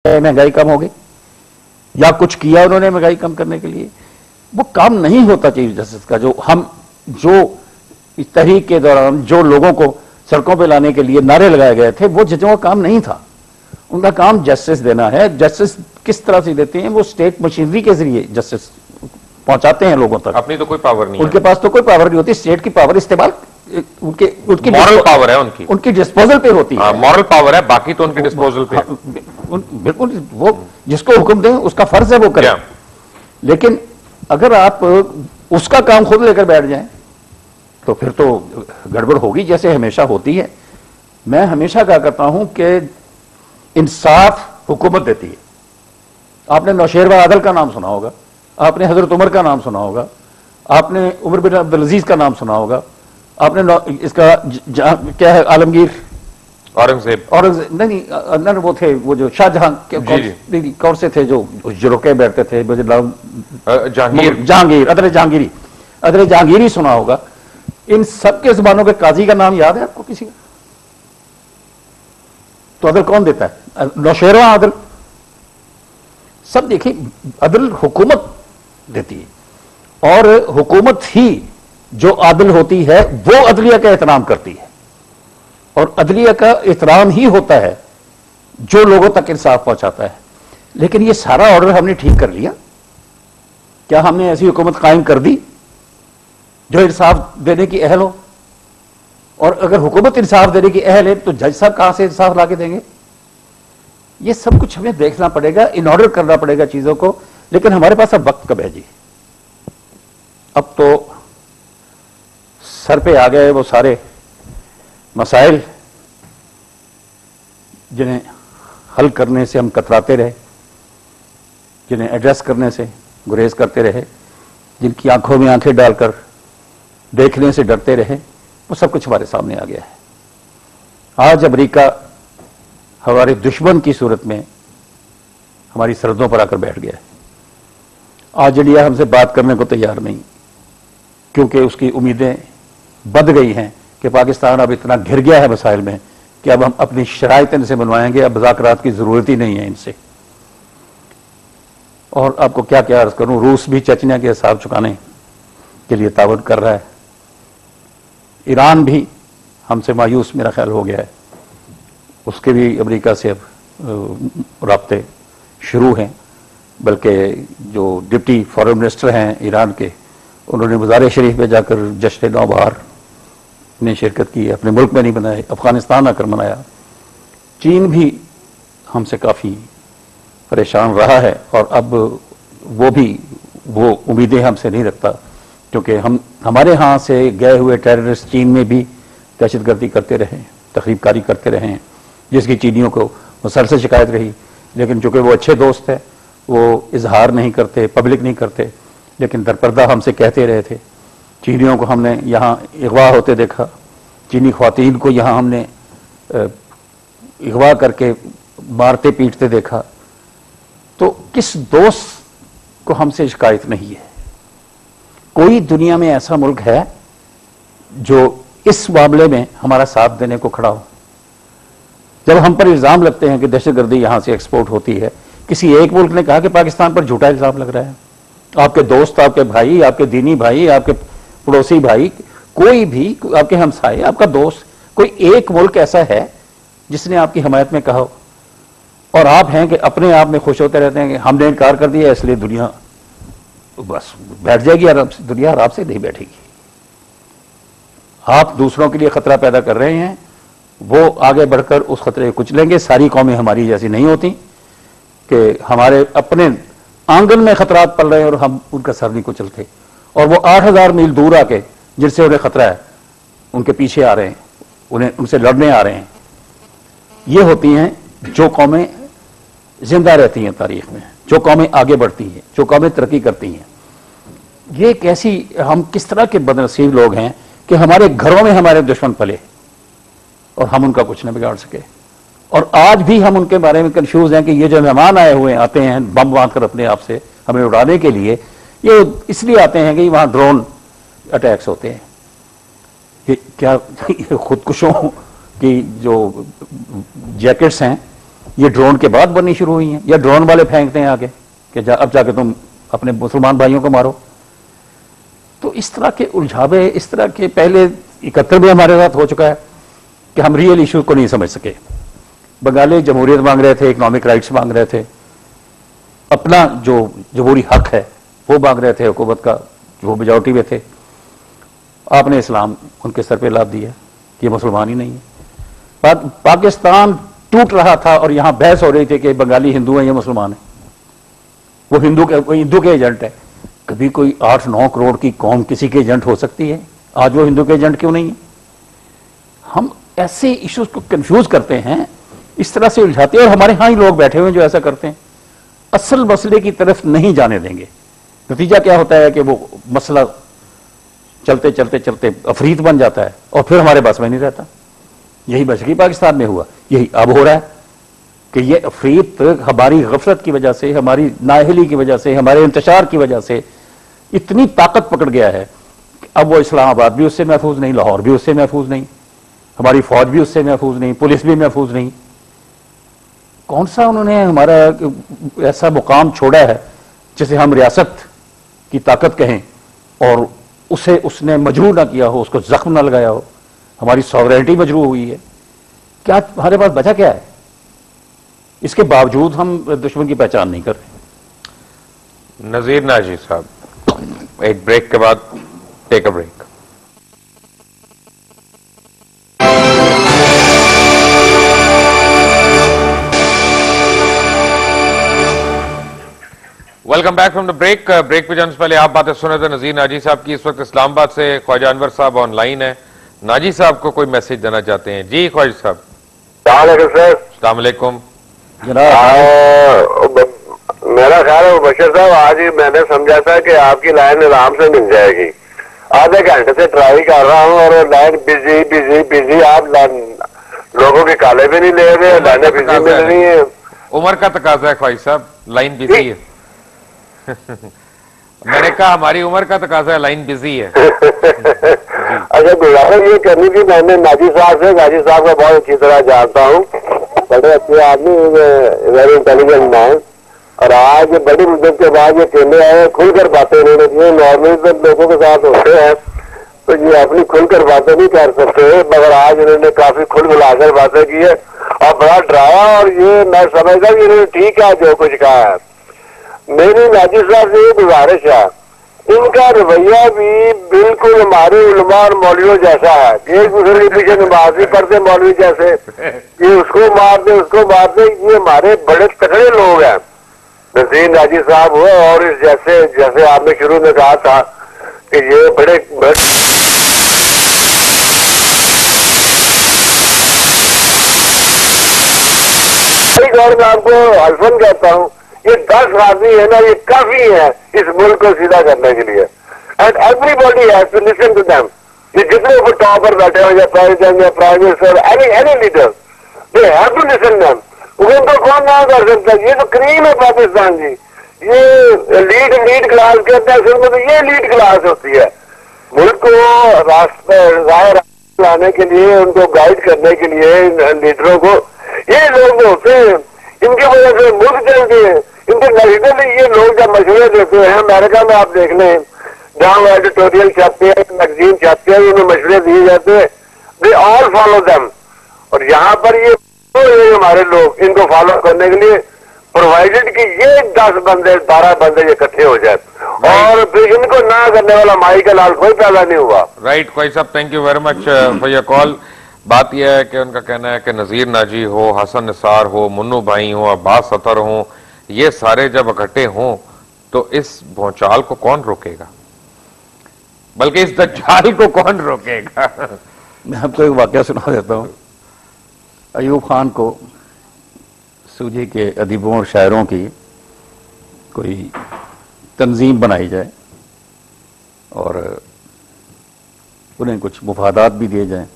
महंगाई कम हो गई, या कुछ किया उन्होंने महंगाई कम करने के लिए। वो काम नहीं होता चीफ जस्टिस का। जो इस तहरीक के दौरान जो लोगों को सड़कों पे लाने के लिए नारे लगाए गए थे, वो जजों का काम नहीं था। उनका काम जस्टिस देना है। जस्टिस किस तरह से देते हैं? वो स्टेट मशीनरी के जरिए जस्टिस पहुंचाते हैं लोगों तक। अपनी तो कोई पावर नहीं उनके पास तो कोई पावर नहीं होती। स्टेट की पावर इस्तेमाल उनकी मॉरल पावर है, उनकी डिस्पोजल पे होती है। मॉरल पावर है, बाकी तो उनकी डिस्पोजल पे। बिल्कुल, वो जिसको हुक्म दें उसका फर्ज है वो करें। लेकिन अगर आप उसका काम खुद लेकर बैठ जाएं तो फिर तो गड़बड़ होगी, जैसे हमेशा होती है। मैं हमेशा कहा करता हूं कि इंसाफ हुकूमत देती है। आपने नौशेर आदल का नाम सुना होगा, आपने हजरत उमर का नाम सुना होगा, आपने उमर बिन अब्दुल अजीज का नाम सुना होगा, आपने इसका क्या है, आलमगीर, औरंगजेब नहीं, वो थे, वो जो शाहजहां कौन से थे जो रुके बैठते थे, जहांगीर, अदर जहांगीरी सुना होगा। इन सबके जुबानों के काजी का नाम याद है आपको किसी का? तो अदल कौन देता है? नौशेरा अदल। सब देखिए, अदल हुकूमत देती है, और हुकूमत ही जो आदिल होती है वो अदलिया का एहतराम करती है, और अदलिया का एहतराम ही होता है जो लोगों तक इंसाफ पहुंचाता है। लेकिन ये सारा ऑर्डर हमने ठीक कर लिया क्या? हमने ऐसी हुकूमत कायम कर दी जो इंसाफ देने की अहल हो? और अगर हुकूमत इंसाफ देने की अहल है तो जज साहब कहां से इंसाफ लाके देंगे? ये सब कुछ हमें देखना पड़ेगा, इन ऑर्डर करना पड़ेगा चीजों को। लेकिन हमारे पास अब वक्त कब है जी? अब तो सर पे आ गए वो सारे मसाइल जिन्हें हल करने से हम कतराते रहे, जिन्हें एड्रेस करने से गुरेज करते रहे, जिनकी आंखों में आंखें डालकर देखने से डरते रहे, वो सब कुछ हमारे सामने आ गया है। आज अमेरिका हमारे दुश्मन की सूरत में हमारी सरहदों पर आकर बैठ गया है। आज इंडिया हमसे बात करने को तैयार नहीं, क्योंकि उसकी उम्मीदें बंध गई हैं कि पाकिस्तान अब इतना घिर गया है मसाइल में कि अब हम अपनी शराइत इनसे बनवाएंगे, अब मुज़ाकरात की जरूरत ही नहीं है इनसे। और आपको क्या क्या अर्ज करूं, रूस भी चचनिया के हिसाब चुकाने के लिए तावत कर रहा है। ईरान भी हमसे मायूस मेरा ख्याल हो गया है, उसके भी अमेरिका से अब राब्ते शुरू हैं। बल्कि जो डिप्टी फॉरेन मिनिस्टर हैं ईरान के, उन्होंने मज़ार शरीफ में जाकर जश्न नौबहार ने शिरकत की, अपने मुल्क में नहीं बनाए, अफगानिस्तान आकर मनाया। चीन भी हमसे काफ़ी परेशान रहा है, और अब वो भी वो उम्मीदें हमसे नहीं रखता, क्योंकि हमारे यहाँ से गए हुए टेररिस्ट चीन में भी दहशतगर्दी करते रहे, तखरीबकारी करते रहे, जिसकी चीनियों को मुसलसल शिकायत रही। लेकिन चूंकि वो अच्छे दोस्त हैं, वो इजहार नहीं करते, पब्लिक नहीं करते, लेकिन दरपर्दा हमसे कहते रहे थे। चीनियों को हमने यहाँ अगवा होते देखा, चीनी ख्वातीन को यहाँ हमने अगवा करके मारते पीटते देखा। तो किस दोस्त को हमसे शिकायत नहीं है? कोई दुनिया में ऐसा मुल्क है जो इस मामले में हमारा साथ देने को खड़ा हो? जब हम पर इल्जाम लगते हैं कि दहशतगर्दी यहां से एक्सपोर्ट होती है, किसी एक मुल्क ने कहा कि पाकिस्तान पर झूठा इल्जाम लग रहा है? आपके दोस्त, आपके भाई, आपके दीनी भाई, आपके पड़ोसी भाई, कोई भी, आपके हमसाए, आपका दोस्त, कोई एक मुल्क ऐसा है जिसने आपकी हमायत में कहा हो? और आप हैं कि अपने आप में खुश होते रहते हैं कि हमने इनकार कर दिया इसलिए दुनिया बस बैठ जाएगी आराम से। दुनिया आराम से नहीं बैठेगी। आप दूसरों के लिए खतरा पैदा कर रहे हैं, वो आगे बढ़कर उस खतरे को कुचलेंगे। सारी कौमें हमारी जैसी नहीं होती कि हमारे अपने आंगन में खतरात पड़ रहे हैं और हम उनका सर नहीं कुचलते, और वो 8000 मील दूर आके जिनसे उन्हें खतरा है उनके पीछे आ रहे हैं, उन्हें उनसे लड़ने आ रहे हैं। ये होती हैं जो कौमें जिंदा रहती हैं तारीख में, जो कौमें आगे बढ़ती हैं, जो कौमें तरक्की करती हैं। ये कैसी, हम किस तरह के बदनसीब लोग हैं कि हमारे घरों में हमारे दुश्मन पले और हम उनका कुछ न बिगाड़ सके। और आज भी हम उनके बारे में कंफ्यूज हैं कि ये जो मेहमान आए हुए आते हैं बम बांधकर अपने आप से हमें उड़ाने के लिए, ये इसलिए आते हैं कि वहां ड्रोन अटैक्स होते हैं। ये क्या खुदकुशों की जो जैकेट्स हैं یہ ڈرون کے بعد بننی شروع ہوئی ہیں، یا ڈرون والے پھینکتے ہیں آگے کہ اب جا کے تم اپنے مسلمان بھائیوں کو مارو. تو اس طرح کے الجھاوے، اس طرح کے پہلے 71 میں ہمارے ساتھ ہو چکا ہے کہ ہم ریئل ایشو کو نہیں سمجھ سکے. بنگالی جمہوریت مانگ رہے تھے، اکنامک رائٹس مانگ رہے تھے، اپنا جو جمہوری حق ہے وہ مانگ رہے تھے، حکومت کا جو میجورٹی میں تھے. آپ نے اسلام ان کے سر پہ لاد دیا کہ یہ مسلمان ہی نہیں ہے. پاکستان ٹوٹ رہا تھا اور یہاں بحث ہو رہی تھی کہ بنگالی ہندو ہیں یا مسلمان ہیں. وہ ہندو کے ایجنٹ ہے. کبھی کوئی 8-9 کروڑ کی قوم کسی کے ایجنٹ ہو سکتی ہے؟ آج وہ ہندو کے ایجنٹ کیوں نہیں ہے؟ ہم ایسے ایشوز کو کنفیوز کرتے ہیں، اس طرح سے الجھاتے ہیں، اور ہمارے ہاں ہی لوگ بیٹھے ہوئے جو ایسا کرتے ہیں. اصل مسئلے کی طرف نہیں جانے دیں گے. نتیجہ کیا ہوتا ہے کہ وہ مسئلہ چلتے چلتے چلتے افریت بن جاتا ہے اور پھر ہمارے بس میں نہیں رہتا. یہی مشرقی پاکستان میں ہوا، یہی اب ہو رہا ہے کہ یہ افریت ہماری غفلت کی وجہ سے، ہماری نااہلی کی وجہ سے، ہمارے انتشار کی وجہ سے اتنی طاقت پکڑ گیا ہے کہ اب وہ اسلام آباد بھی اس سے محفوظ نہیں، لاہور بھی اس سے محفوظ نہیں، ہماری فوج بھی اس سے محفوظ نہیں، پولیس بھی محفوظ نہیں. کون سا انہوں نے ہمارا ایسا مقام چھوڑا ہے جسے ہم ریاست کی طاقت کہیں اور اسے اس نے مجروح نہ کیا ہو، اس کو زخم نہ لگایا ہو. ہماری ساورینٹی مجروح ہوئی ہے. کیا ہمارے پاس بچا کیا ہے؟ اس کے باوجود ہم دشمن کی پہچان نہیں کر رہے. نذیر ناجی صاحب، ایک بریک کے بعد take a break. Welcome back from the break. Break پہ جانے سے پہلے آپ باتیں سنے تھے نذیر ناجی صاحب کی. اس وقت اسلام آباد سے خواجہ انور صاحب آن لائن ہے. ناجی صاحب کو کوئی میسج دینا چاہتے ہیں؟ جی خواجہ صاحب. السلام علیکم سر. السلام علیکم. میرا خیال ہے بشیر صاحب، آج ہی میں نے سمجھا تھا کہ آپ کی لائن آرام سے مل جائے گی. آدھے گھنٹے سے ٹرائی کر رہا ہوں اور لائن بزی بزی بزی. آپ لوگوں کے کالے بھی نہیں لے رہے، لائنیں بزی مل رہی ہیں. عمر کا تقاضا ہے خواجہ صاحب، لائن بزی ہے. میں نے کہا ہماری عمر کا تقاضا ہے، لائن بزی ہے. اچھا، گزارش یہ کرنی تھی میں نے ناجی صاحب سے. ناجی صاحب کو بہت اچھی طرح جانتا ہوں، بڑے اچھے آدمی، ویری انٹیلیجنٹ مین. اور آج بڑی مدت کے بعد یہ کہنے آئے، کھل کر باتیں انہوں نے کی. نارملی تو لوگوں کے ساتھ ہوتے ہیں تو یہ اپنی کھل کر باتیں نہیں کر سکتے، مگر آج انہوں نے کافی کھل ملا کر باتیں کی ہے اور بڑا ڈرایا. اور یہ میں سمجھتا کہ انہوں نے ٹھیک ہے جو کچھ کہا ہے. میری ناجی صاحب سے یہ گزارش ہے، ان کا رویہ بھی بالکل ہمارے علماء اور مولویوں جیسا ہے. ایک دوسرے کے پیچھے نماز نہیں پڑھتے مولوی جیسے، یہ اس کو مار دے اس کو مار دے. یہ ہمارے بڑے تکڑے لوگ ہیں، نذیر ناجی صاحب ہو اور اس جیسے آپ نے شروع میں کہا تھا کہ یہ بڑے اور میں آپ کو حلفن کہتا ہوں، یہ 10 آدمی ہے نا، یہ کافی ہے اس ملک کو سیدھا کرنے کے لیے. And everybody has to listen to them. یہ جتنے اوپر ٹاپ پر بیٹھے ہوئے، یا پریزیڈنٹ یا prime minister, any leader, they have to listen them. ان کو کون نہ کر سکتا؟ یہ تو کریم ہے پاکستان جی. یہ لیڈ کلاس کہتے ہیں، اصل میں تو یہ لیڈ کلاس ہوتی ہے. ملک کو راہ لانے کے لیے، ان کو گائیڈ کرنے کے لیے لیڈروں کو یہ لوگ ہوتے ہیں. ان کی وجہ سے ملک چلتے ہیں. انٹرنیشنلی یہ لوگ جب مشورے دیتے ہیں، امریکہ میں آپ دیکھ لیں جہاں وہ ایڈیٹوریل چھاپتے ہیں، میگزین چھاپتے ہیں، انہیں مشورے دیے جاتے ہیں، دے آل فالو دیم. اور یہاں پر یہ ہمارے لوگ ان کو فالو کرنے کے لیے پرووائڈڈ کہ یہ 10 بندے 12 بندے یہ اکٹھے ہو جائے، اور پھر ان کو نہ کرنے والا مائی کا لال کوئی پیدا نہیں ہوا. رائٹ خواجہ صاحب، thank you very much for your call. بات یہ ہے کہ ان کا کہنا ہے کہ نذیر ناجی ہو، حسن نثار ہو، منو بھائی ہوں، عباس ستر ہوں، یہ سارے جب اکٹھے ہوں تو اس بھونچال کو کون روکے گا؟ بلکہ اس دجال کو کون روکے گا؟ میں آپ کو ایک واقعہ سنا دیتا ہوں. ایوب خان کو سوجی کے ادیبوں اور شاعروں کی کوئی تنظیم بنائی جائے اور انہیں کچھ مفادات بھی دیے جائیں